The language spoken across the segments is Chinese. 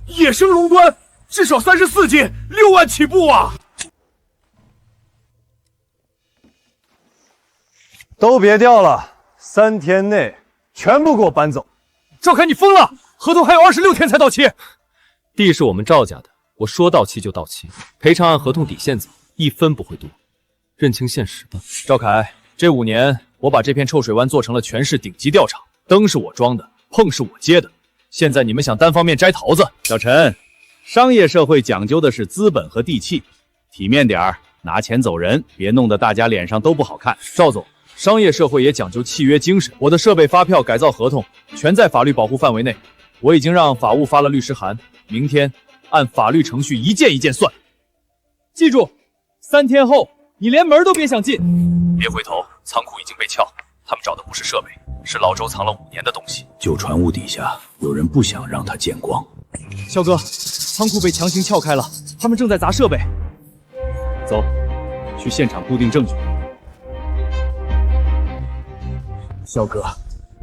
野生龙端至少34斤，6万起步啊！都别调了，3天内全部给我搬走。赵凯，你疯了！合同还有26天才到期。地是我们赵家的，我说到期就到期，赔偿按合同底线走，1分不会多。认清现实吧。赵凯，这5年我把这片臭水湾做成了全市顶级钓场，灯是我装的，碰是我接的。现在你们想单方面摘桃子？小陈，商业社会讲究的是资本和地气，体面点儿，拿钱走人，别弄得大家脸上都不好看。赵总，商业社会也讲究契约精神，我的设备发票、改造合同全在法律保护范围内。我已经让法务发了律师函，明天按法律程序一件一件算。记住，3天后你连门都别想进。别回头，仓库已经被撬，他们找的不是设备，是老周藏了5年的东西。旧船坞底下有人不想让它见光。肖哥，仓库被强行撬开了，他们正在砸设备。走，去现场固定证据。肖哥，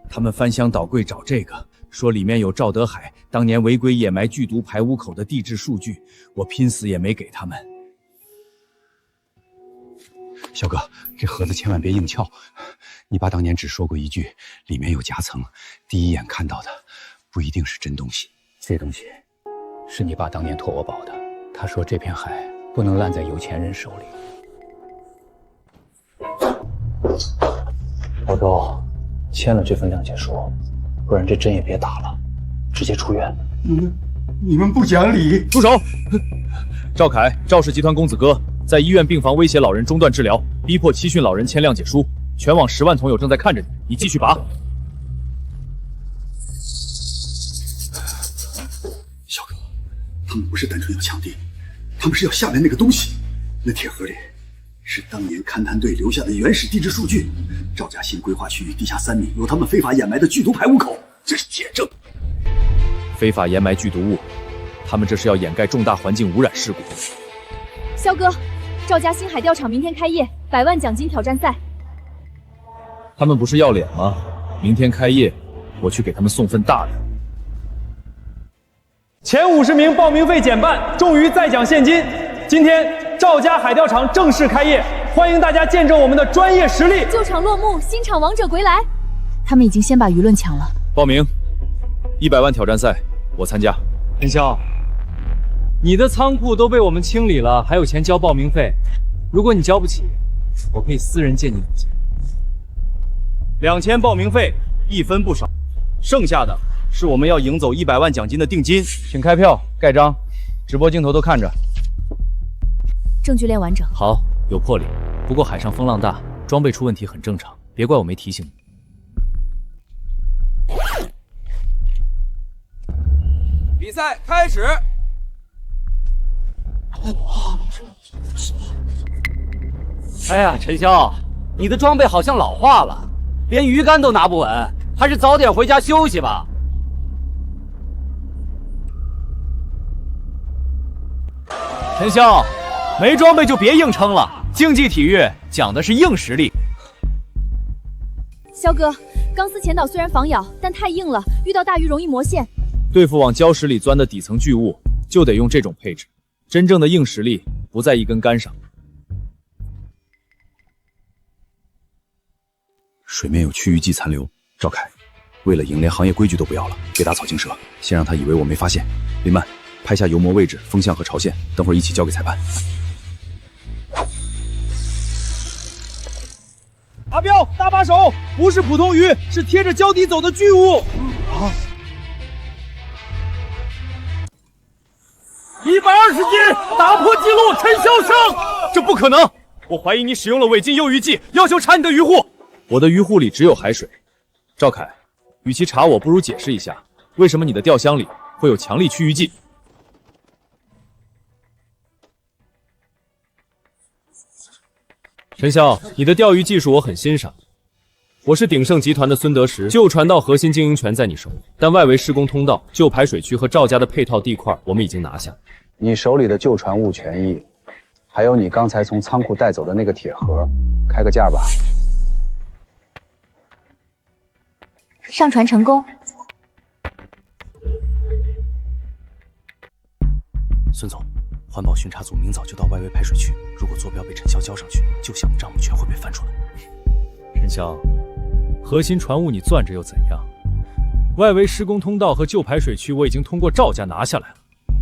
他们翻箱倒柜找这个，说里面有赵德海当年违规掩埋剧毒排污口的地质数据，我拼死也没给他们。小哥，这盒子千万别硬撬。你爸当年只说过一句，里面有夹层，第一眼看到的不一定是真东西。这东西是你爸当年托我保的，他说这片海不能烂在有钱人手里。老周，签了这份谅解书，不然这针也别打了，直接出院。你们不讲理！住手！赵凯，赵氏集团公子哥在医院病房威胁老人中断治疗，逼迫期训老人签谅解书，全网10万同友正在看着你，你继续拔。小哥，他们不是单纯要抢地，他们是要下面那个东西。那铁盒里是当年勘探队留下的原始地质数据，赵家新规划区域地下3米有他们非法掩埋的剧毒排污口，这是铁证。非法掩埋剧毒物，他们这是要掩盖重大环境污染事故。肖哥，赵家新海钓场明天开业，100万奖金挑战赛。他们不是要脸吗？明天开业，我去给他们送份大的。前50名报名费减半，重于再奖现金。今天赵家海钓场正式开业，欢迎大家见证我们的专业实力。旧场落幕，新场王者归来。他们已经先把舆论抢了。报名，100万挑战赛，我参加。陈潇，你的仓库都被我们清理了，还有钱交报名费。如果你交不起，我可以私人借你5千。 2000报名费，1分不少，剩下的是我们要赢走100万奖金的定金，请开票盖章，直播镜头都看着。证据链完整。好，有魄力。不过海上风浪大，装备出问题很正常，别怪我没提醒你。比赛开始。哎呀，陈潇，你的装备好像老化了，连鱼竿都拿不稳，还是早点回家休息吧。陈潇，没装备就别硬撑了，竞技体育讲的是硬实力。肖哥，钢丝前导虽然防咬，但太硬了，遇到大鱼容易磨线。对付往礁石里钻的底层巨物，就得用这种配置。真正的硬实力不在一根杆上。水面有区域剂残留，赵凯，为了赢，连行业规矩都不要了，别打草惊蛇，先让他以为我没发现。林曼，拍下油膜位置、风向和潮线，等会儿一起交给裁判。阿彪，大把手，不是普通鱼，是贴着礁底走的巨物。120斤，打破纪录，陈潇胜！这不可能！我怀疑你使用了违禁诱鱼剂，要求查你的渔户。我的渔户里只有海水。赵凯，与其查我，不如解释一下，为什么你的钓箱里会有强力驱鱼剂？陈潇，你的钓鱼技术我很欣赏。我是鼎盛集团的孙德石，旧船道核心经营权在你手里，但外围施工通道、旧排水区和赵家的配套地块，我们已经拿下。你手里的旧船坞权益，还有你刚才从仓库带走的那个铁盒，开个价吧。上传成功。孙总，环保巡查组明早就到外围排水区，如果坐标被陈潇交上去，旧项目账目全会被翻出来。陈潇，核心船坞你攥着又怎样？外围施工通道和旧排水区我已经通过赵家拿下来了。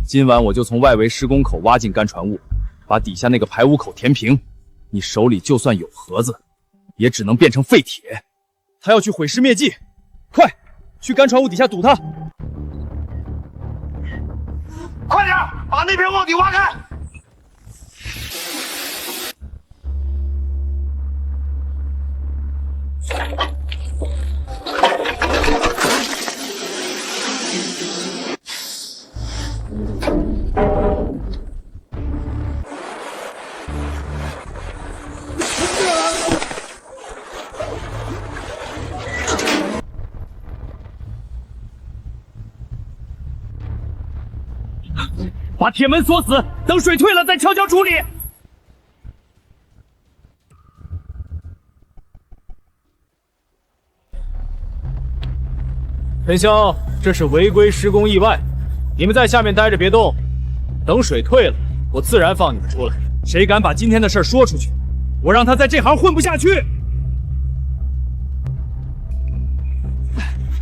今晚我就从外围施工口挖进干船坞，把底下那个排污口填平。你手里就算有盒子，也只能变成废铁。他要去毁尸灭迹，快去干船坞底下堵他！快点，把那片瓮底挖开！把铁门锁死，等水退了再悄悄处理。陈潇，这是违规施工意外，你们在下面待着别动，等水退了，我自然放你们出来。谁敢把今天的事说出去，我让他在这行混不下去。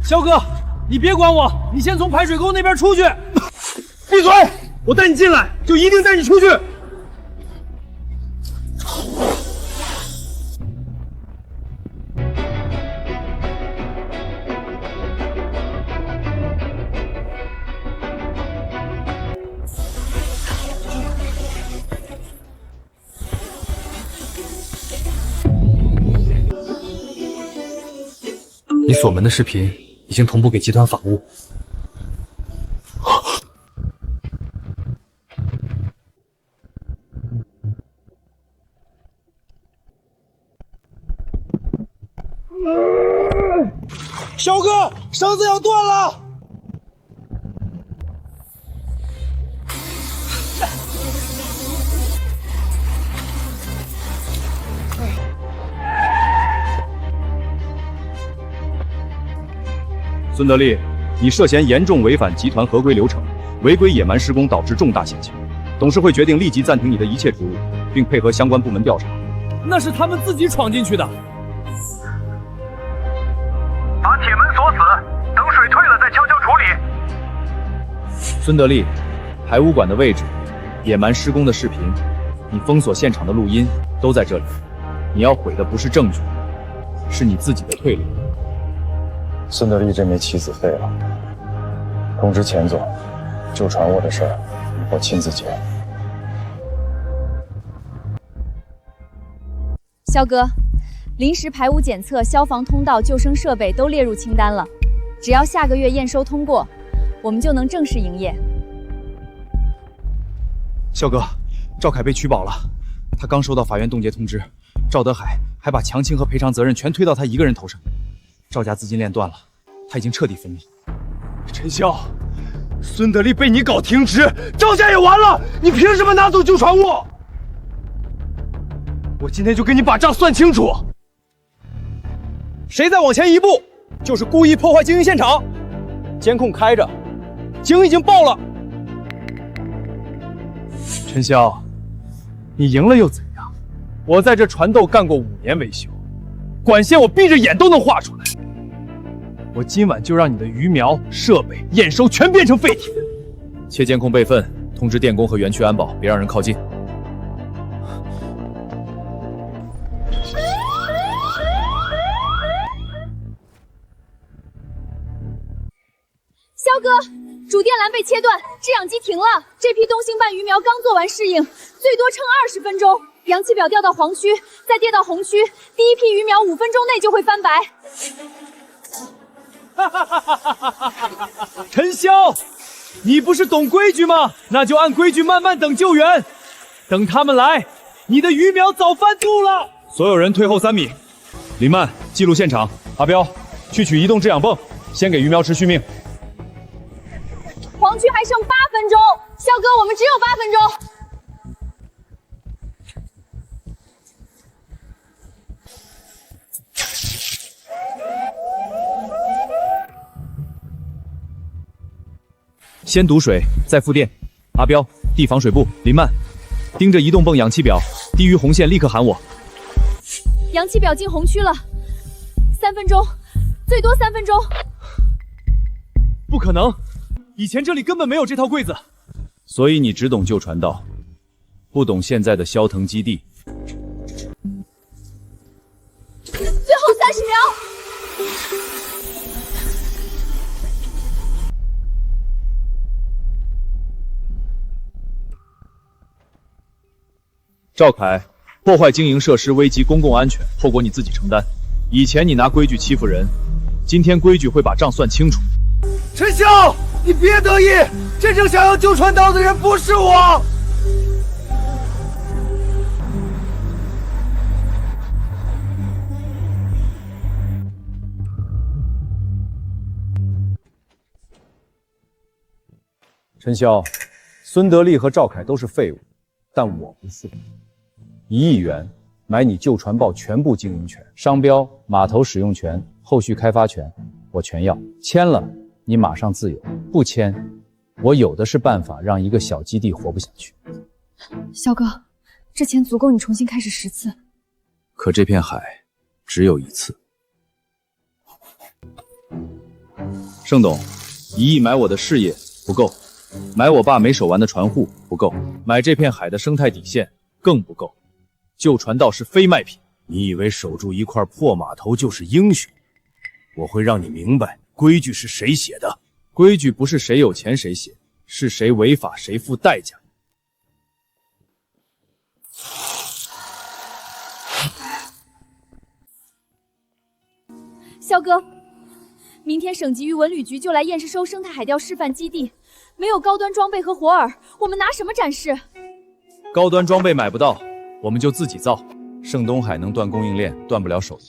肖哥，你别管我，你先从排水沟那边出去。闭嘴！我带你进来，就一定带你出去。你锁门的视频已经同步给集团法务。小哥，绳子要断了！孙德利，你涉嫌严重违反集团合规流程，违规野蛮施工导致重大险情。董事会决定立即暂停你的一切职务，并配合相关部门调查。那是他们自己闯进去的。把铁门锁死，等水退了再悄悄处理。孙德利，排污管的位置、野蛮施工的视频、你封锁现场的录音都在这里。你要毁的不是证据，是你自己的退路。孙德利这枚棋子废了，通知钱总，旧船坞的事儿我亲自接。肖哥，临时排污检测、消防通道、救生设备都列入清单了，只要下个月验收通过，我们就能正式营业。肖哥，赵凯被取保了，他刚收到法院冻结通知，赵德海还把强侵和赔偿责任全推到他一个人头上。赵家资金链断了，他已经彻底分离。陈潇，孙德利被你搞停职，赵家也完了，你凭什么拿走旧船坞？我今天就跟你把账算清楚。谁再往前一步，就是故意破坏经营现场。监控开着，井已经爆了。陈潇，你赢了又怎样？我在这船窦干过5年维修，管线我闭着眼都能画出来。我今晚就让你的鱼苗、设备、验收全变成废铁。切监控备份，通知电工和园区安保，别让人靠近。肖哥，主电缆被切断，制氧机停了。这批东星半鱼苗刚做完适应，最多撑20分钟。氧气表掉到黄区，再跌到红区，第一批鱼苗5分钟内就会翻白。陈潇，你不是懂规矩吗？那就按规矩慢慢等救援，等他们来，你的鱼苗早翻肚了。所有人退后3米。林曼，记录现场。阿彪，去取移动制氧泵，先给鱼苗吃续命。黄区还剩8分钟，肖哥，我们只有8分钟。先堵水，再复电。阿彪，地防水部，林曼，盯着移动泵氧气表，低于红线立刻喊我。氧气表进红区了，3分钟，最多3分钟。不可能，以前这里根本没有这套柜子。所以你只懂旧传道，不懂现在的萧腾基地。最后30秒。赵凯，破坏经营设施危及公共安全，后果你自己承担。以前你拿规矩欺负人，今天规矩会把账算清楚。陈潇，你别得意，真正想要救传道的人不是我。陈潇，孙德利和赵凯都是废物，但我不是。1亿元买你旧传报全部经营权、商标、码头使用权、后续开发权，我全要。签了，你马上自由；不签，我有的是办法让一个小基地活不下去。肖哥，这钱足够你重新开始10次。可这片海只有1次。盛董，1亿买我的事业不够，买我爸没守完的船户不够，买这片海的生态底线更不够。旧传道是非卖品，你以为守住一块破码头就是英雄？我会让你明白规矩是谁写的。规矩不是谁有钱谁写，是谁违法谁付代价。肖哥，明天省级渔文旅局就来偃师收生态海钓示范基地，没有高端装备和火饵，我们拿什么展示？高端装备买不到，我们就自己造。盛东海能断供应链，断不了手。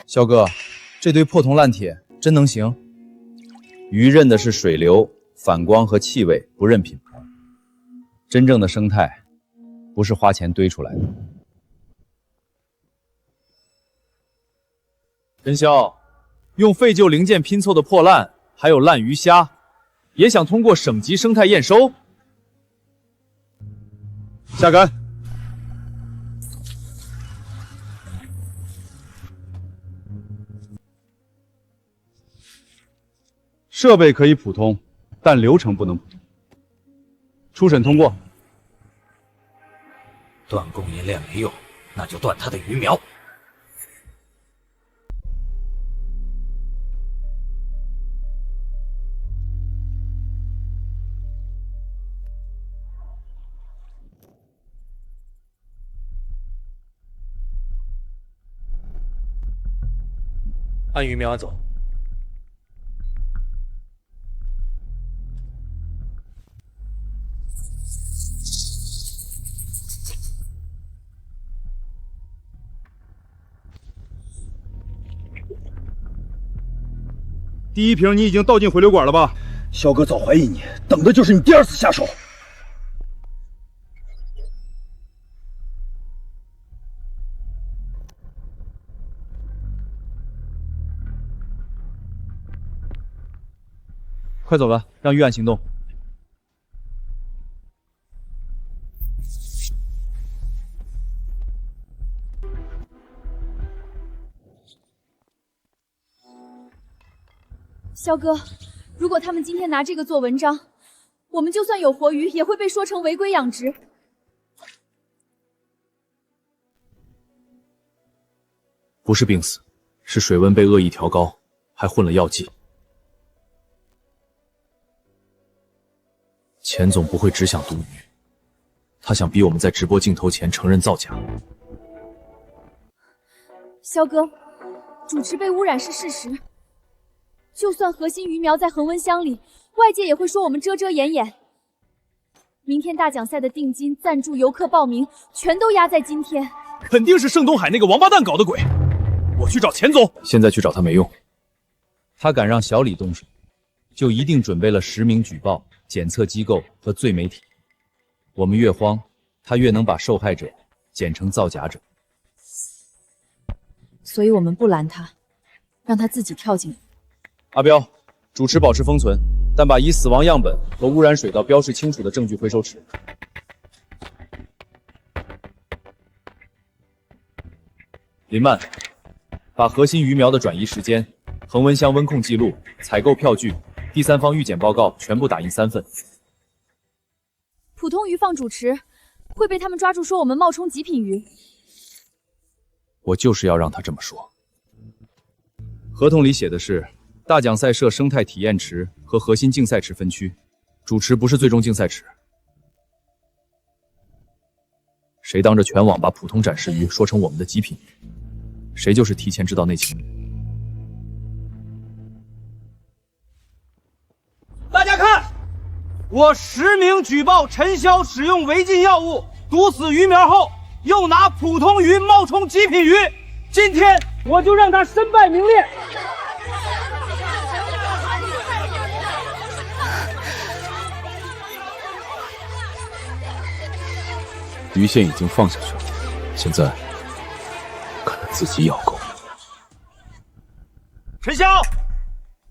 肖哥，这堆破铜烂铁真能行？鱼认的是水流、反光和气味，不认品牌。真正的生态，不是花钱堆出来的。陈潇，用废旧零件拼凑的破烂，还有烂鱼虾，也想通过省级生态验收？下杆。设备可以普通，但流程不能普通。初审通过。断供应链没用，那就断它的鱼苗。按鱼苗走。第一瓶你已经倒进回流管了吧？肖哥早怀疑你，等的就是你第2次下手。快走吧，让预案行动。肖哥，如果他们今天拿这个做文章，我们就算有活鱼，也会被说成违规养殖。不是病死，是水温被恶意调高，还混了药剂。钱总不会只想毒鱼，他想逼我们在直播镜头前承认造假。肖哥，主池被污染是事实。就算核心鱼苗在恒温箱里，外界也会说我们遮遮掩掩。明天大奖赛的定金、赞助、游客报名，全都压在今天。肯定是盛东海那个王八蛋搞的鬼！我去找钱总。现在去找他没用，他敢让小李动手，就一定准备了实名举报、检测机构和罪媒体。我们越慌，他越能把受害者剪成造假者。所以我们不拦他，让他自己跳进来。阿彪，主持保持封存，但把已死亡样本和污染水道标示清楚的证据回收池。林曼，把核心鱼苗的转移时间、恒温箱温控记录、采购票据、第三方预检报告全部打印3份。普通鱼放主池，会被他们抓住说我们冒充极品鱼。我就是要让他这么说。合同里写的是大奖赛设生态体验池和核心竞赛池分区，主池不是最终竞赛池。谁当着全网把普通展示鱼说成我们的极品鱼，谁就是提前知道内情。大家看，我实名举报陈潇使用违禁药物毒死鱼苗后，又拿普通鱼冒充极品鱼，今天我就让他身败名裂。鱼线已经放下去了，现在看他自己咬钩。陈潇，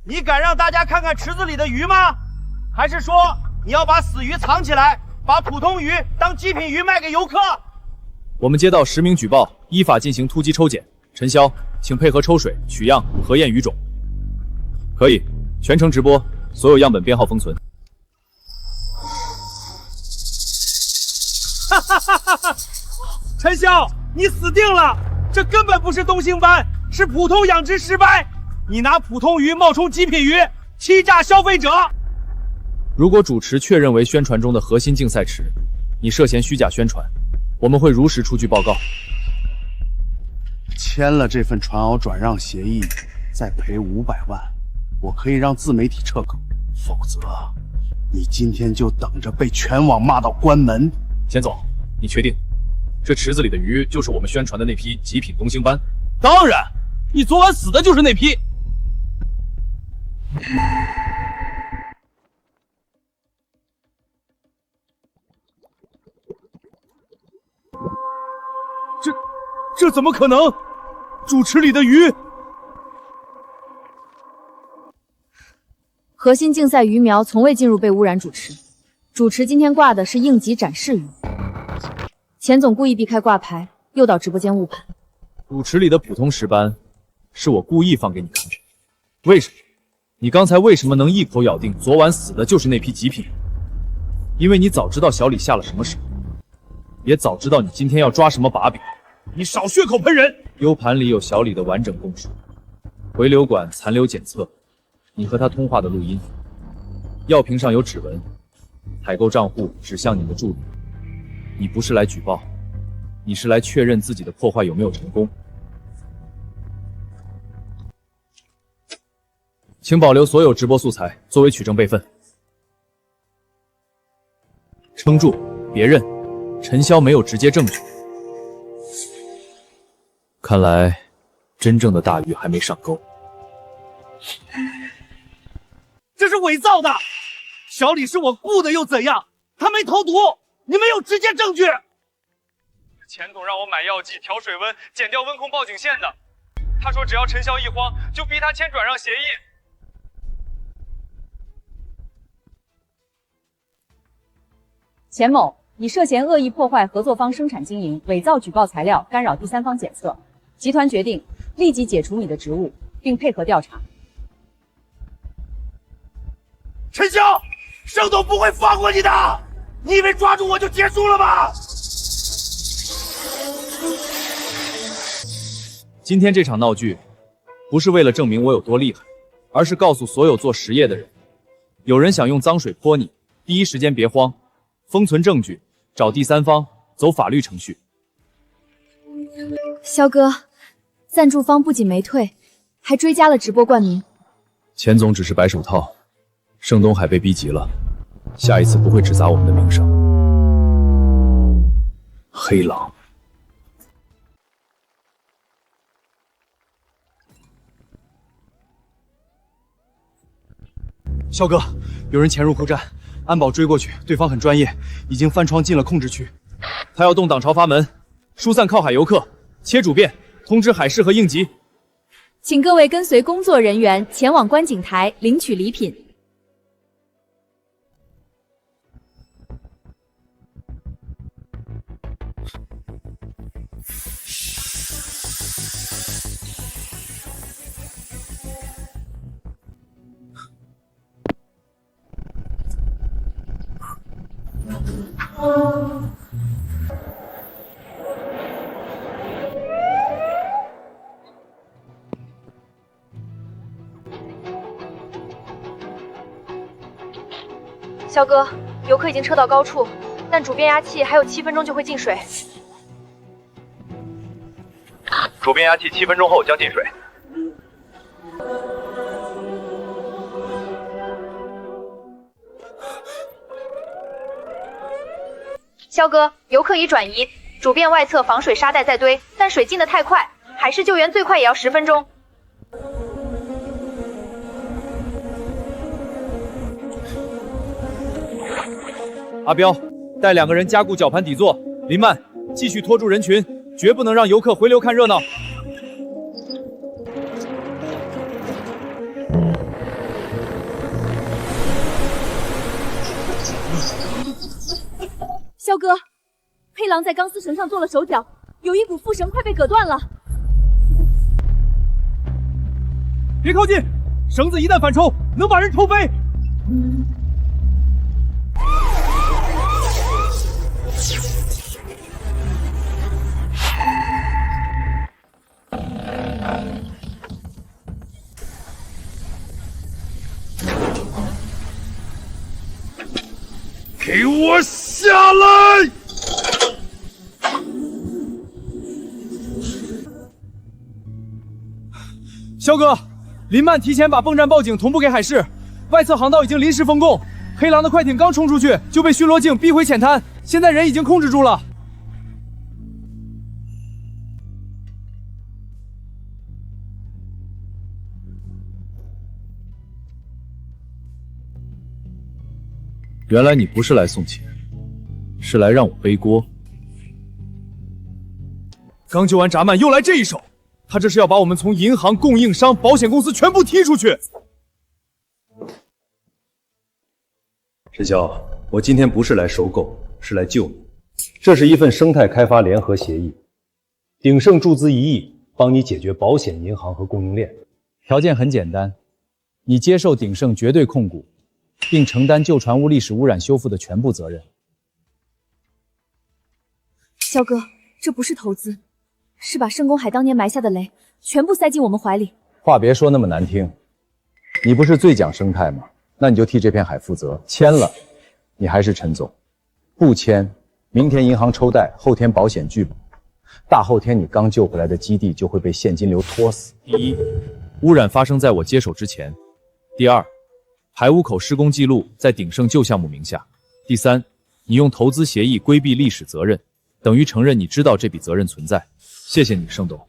你敢让大家看看池子里的鱼吗？还是说你要把死鱼藏起来，把普通鱼当极品鱼卖给游客？我们接到实名举报，依法进行突击抽检。陈潇，请配合抽水、取样、核验鱼种。可以，全程直播，所有样本编号封存。哈哈哈哈哈！陈潇，你死定了！这根本不是东星斑，是普通养殖失败。你拿普通鱼冒充极品鱼，欺诈消费者。如果主池确认为宣传中的核心竞赛池，你涉嫌虚假宣传，我们会如实出具报告。签了这份传袄转让协议，再赔500万，我可以让自媒体撤稿，否则你今天就等着被全网骂到关门。钱总，你确定这池子里的鱼就是我们宣传的那批极品东星斑？当然，你昨晚死的就是那批。这怎么可能？主池里的鱼，核心竞赛鱼苗从未进入被污染主池，主池今天挂的是应急展示鱼。钱总故意避开挂牌，诱导直播间误判。主池里的普通石斑，是我故意放给你看的。为什么？你刚才为什么能一口咬定昨晚死的就是那批极品？因为你早知道小李下了什么手，也早知道你今天要抓什么把柄。你少血口喷人！U 盘里有小李的完整供述，回流管残留检测，你和他通话的录音，药瓶上有指纹，采购账户指向你的助理。你不是来举报，你是来确认自己的破坏有没有成功。请保留所有直播素材作为取证备份。撑住，别认，陈潇没有直接证据。看来，真正的大鱼还没上钩。这是伪造的，小李是我雇的又怎样？他没投毒，你没有直接证据。钱总让我买药剂、调水温、剪掉温控报警线的。他说只要陈潇一慌，就逼他签转让协议。钱某，你涉嫌恶意破坏合作方生产经营，伪造举报材料，干扰第三方检测。集团决定立即解除你的职务，并配合调查。陈潇，盛总不会放过你的！你以为抓住我就结束了吗？今天这场闹剧，不是为了证明我有多厉害，而是告诉所有做实业的人，有人想用脏水泼你，第一时间别慌，封存证据，找第三方，走法律程序。肖哥，赞助方不仅没退，还追加了直播冠名。钱总只是白手套，盛东海被逼急了，下一次不会只砸我们的名声。黑狼。肖哥，有人潜入客栈，安保追过去，对方很专业，已经翻窗进了控制区。他要动挡潮阀门，疏散靠海游客，切主便，通知海事和应急。请各位跟随工作人员前往观景台领取礼品。肖哥，游客已经撤到高处，但主变压器还有7分钟就会进水。主变压器7分钟后将进水。肖哥，游客已转移，主变外侧防水沙袋在堆，但水进得太快，海事救援最快也要10分钟。阿彪，带2个人加固绞盘底座。林曼，继续拖住人群，绝不能让游客回流看热闹。肖哥，黑狼在钢丝绳上做了手脚，有一股副绳快被割断了。别靠近，绳子一旦反抽，能把人抽飞。给我下来！肖哥，林曼提前把泵站报警同步给海事，外侧航道已经临时封控。黑狼的快艇刚冲出去就被巡逻镜逼回浅滩，现在人已经控制住了。原来你不是来送钱，是来让我背锅。刚救完闸曼，又来这一手，他这是要把我们从银行、供应商、保险公司全部踢出去。陈潇，我今天不是来收购，是来救你。这是一份生态开发联合协议，鼎盛注资1亿，帮你解决保险、银行和供应链。条件很简单，你接受鼎盛绝对控股，并承担旧船坞历史污染修复的全部责任。肖哥，这不是投资，是把盛公海当年埋下的雷全部塞进我们怀里。话别说那么难听，你不是最讲生态吗？那你就替这片海负责。签了，你还是陈总；不签，明天银行抽贷，后天保险拒保，大后天你刚救回来的基地就会被现金流拖死。第一，污染发生在我接手之前；第二，排污口施工记录在鼎盛旧项目名下；第三，你用投资协议规避历史责任，等于承认你知道这笔责任存在。谢谢你，盛董，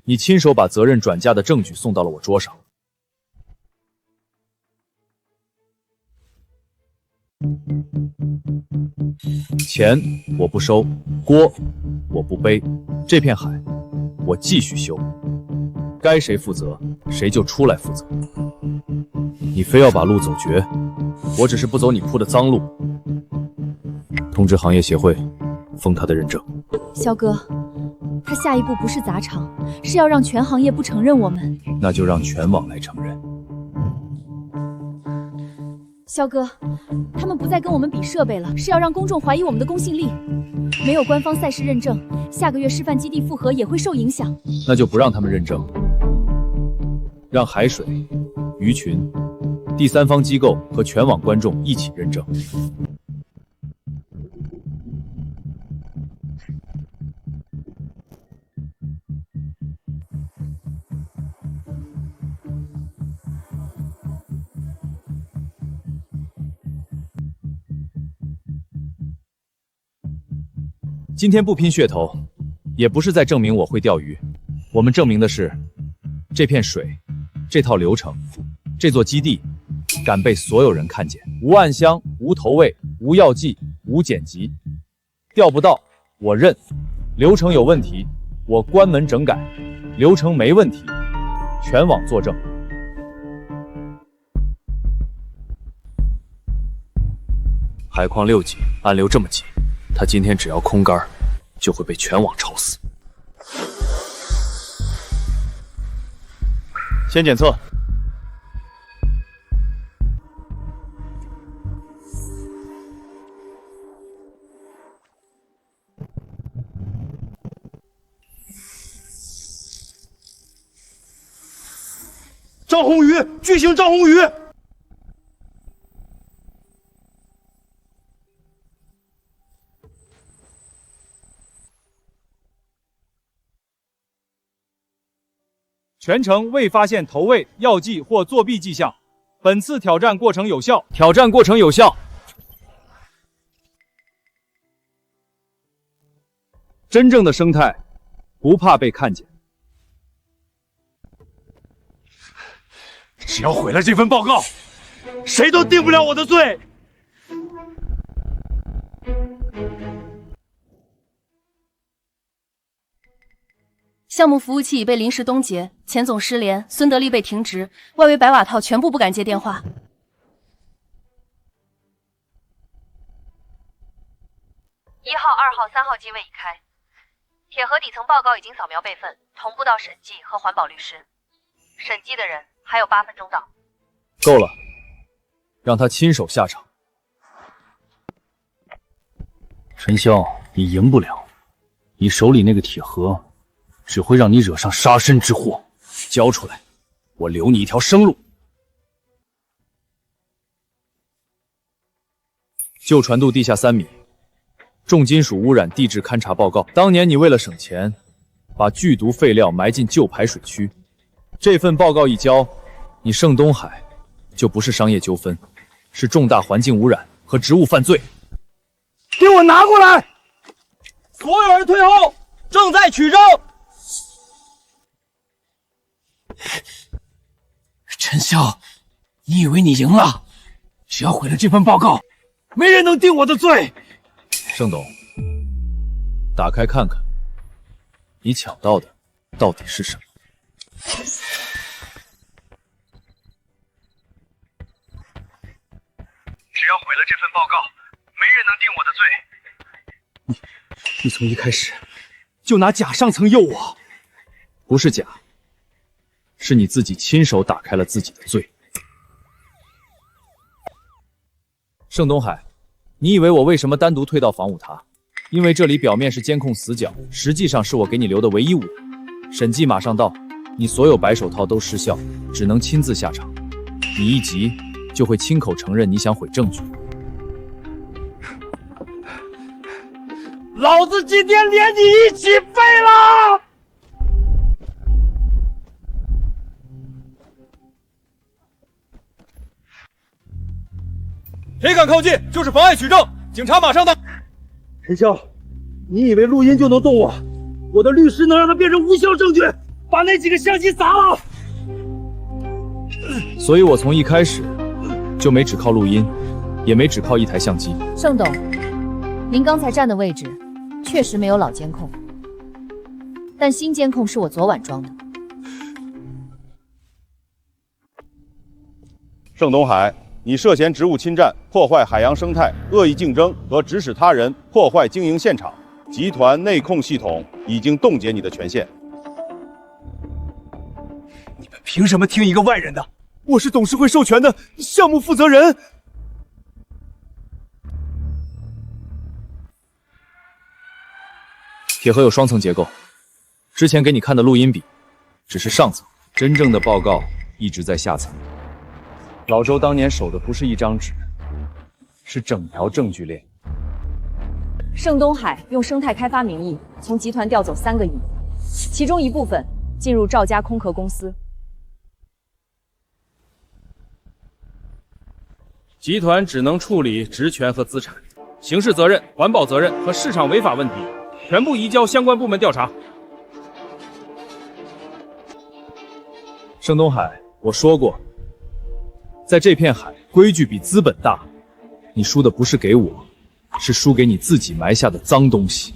你亲手把责任转嫁的证据送到了我桌上。钱我不收，锅我不背，这片海我继续修，该谁负责谁就出来负责。你非要把路走绝，我只是不走你铺的脏路。通知行业协会封他的认证。肖哥，他下一步不是砸场，是要让全行业不承认我们。那就让全网来承认。肖哥，他们不再跟我们比设备了，是要让公众怀疑我们的公信力。没有官方赛事认证，下个月示范基地复核也会受影响。那就不让他们认证，让海水、鱼群、第三方机构和全网观众一起认证。今天不拼噱头，也不是在证明我会钓鱼，我们证明的是，这片水、这套流程、这座基地，敢被所有人看见。无暗箱、无投喂、无药剂、无剪辑，钓不到我认。流程有问题，我关门整改；流程没问题，全网作证。海况6级，暗流这么急，他今天只要空杆，就会被全网炒死。先检测。张宏宇，巨星张宏宇。全程未发现投喂、药剂或作弊迹象。本次挑战过程有效。挑战过程有效。真正的生态不怕被看见。只要毁了这份报告，谁都定不了我的罪。项目服务器已被临时冻结，钱总失联，孙德利被停职，外围百瓦套全部不敢接电话。1号、2号、3号机位已开，铁盒底层报告已经扫描备份，同步到审计和环保律师。审计的人还有8分钟到。够了，让他亲手下场。陈潇，你赢不了，你手里那个铁盒只会让你惹上杀身之祸。交出来，我留你一条生路。旧船渡地下3米，重金属污染地质勘察报告。当年你为了省钱，把剧毒废料埋进旧排水区。这份报告一交，你盛东海就不是商业纠纷，是重大环境污染和职务犯罪。给我拿过来！所有人退后，正在取证。陈潇，你以为你赢了？只要毁了这份报告，没人能定我的罪。盛董，打开看看，你抢到的到底是什么？只要毁了这份报告，没人能定我的罪。你从一开始就拿假上层诱我，不是假，是你自己亲手打开了自己的罪。盛东海，你以为我为什么单独退到房五塔？因为这里表面是监控死角，实际上是我给你留的唯一物。审计马上到，你所有白手套都失效，只能亲自下场。你一急就会亲口承认你想毁证据。老子今天连你一起废了！谁敢靠近就是妨碍取证，警察马上到。陈潇，你以为录音就能动我？我的律师能让它变成无效证据，把那几个相机砸了。所以我从一开始就没只靠录音，也没只靠一台相机。盛董，您刚才站的位置确实没有老监控，但新监控是我昨晚装的。盛东海，你涉嫌职务侵占、破坏海洋生态、恶意竞争和指使他人破坏经营现场，集团内控系统已经冻结你的权限。你们凭什么听一个外人的？我是董事会授权的项目负责人。铁盒有双层结构，之前给你看的录音笔只是上层，真正的报告一直在下层。老周当年守的不是一张纸，是整条证据链。盛东海用生态开发名义从集团调走3个亿，其中一部分进入赵家空壳公司。集团只能处理职权和资产，刑事责任、环保责任和市场违法问题全部移交相关部门调查。盛东海，我说过，在这片海，规矩比资本大。你输的不是给我，是输给你自己埋下的脏东西。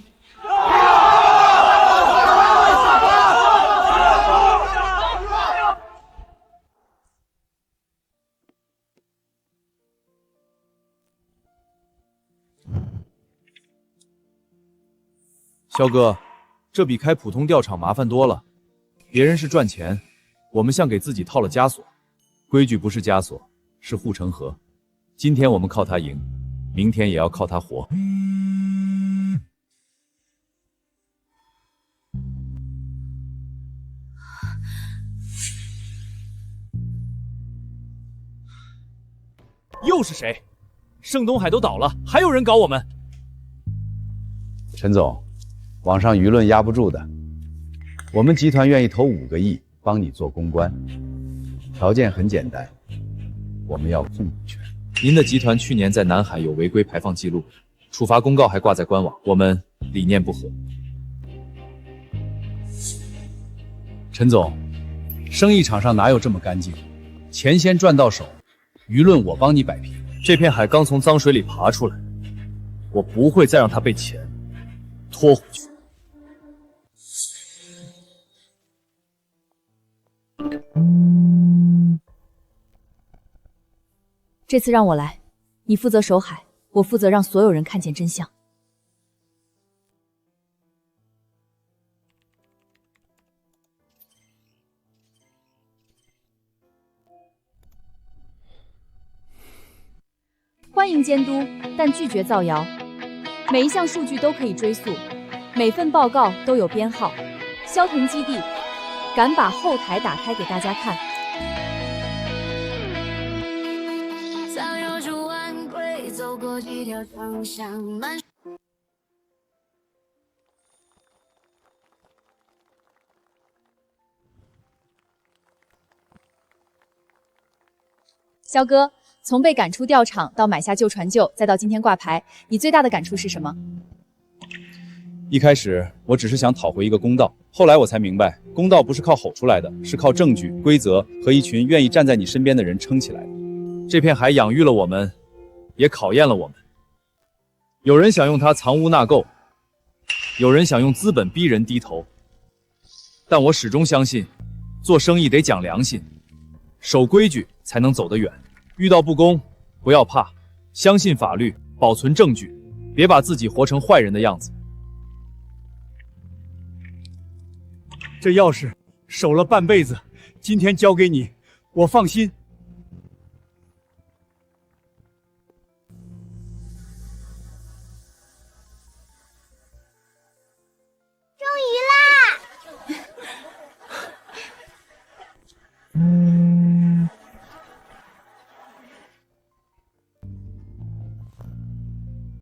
肖哥，这比开普通钓场麻烦多了。别人是赚钱，我们像给自己套了枷锁。规矩不是枷锁，是护城河。今天我们靠它赢，明天也要靠它活。又是谁？盛东海都倒了，还有人搞我们？陈总，网上舆论压不住的，我们集团愿意投5个亿帮你做公关，条件很简单，我们要控股权。您的集团去年在南海有违规排放记录，处罚公告还挂在官网，我们理念不合。陈总，生意场上哪有这么干净？钱先赚到手，舆论我帮你摆平。这片海刚从脏水里爬出来，我不会再让它被钱拖回去。这次让我来，你负责守海，我负责让所有人看见真相。欢迎监督，但拒绝造谣。每一项数据都可以追溯，每份报告都有编号。萧腾基地，敢把后台打开给大家看。早有出晚归，走过几条长巷满。肖哥，从被赶出钓场到买下旧船旧，再到今天挂牌，你最大的感触是什么？一开始我只是想讨回一个公道，后来我才明白，公道不是靠吼出来的，是靠证据、规则和一群愿意站在你身边的人撑起来的。这片海养育了我们，也考验了我们。有人想用它藏污纳垢，有人想用资本逼人低头，但我始终相信，做生意得讲良心，守规矩才能走得远。遇到不公，不要怕，相信法律，保存证据，别把自己活成坏人的样子。这钥匙守了半辈子，今天交给你，我放心。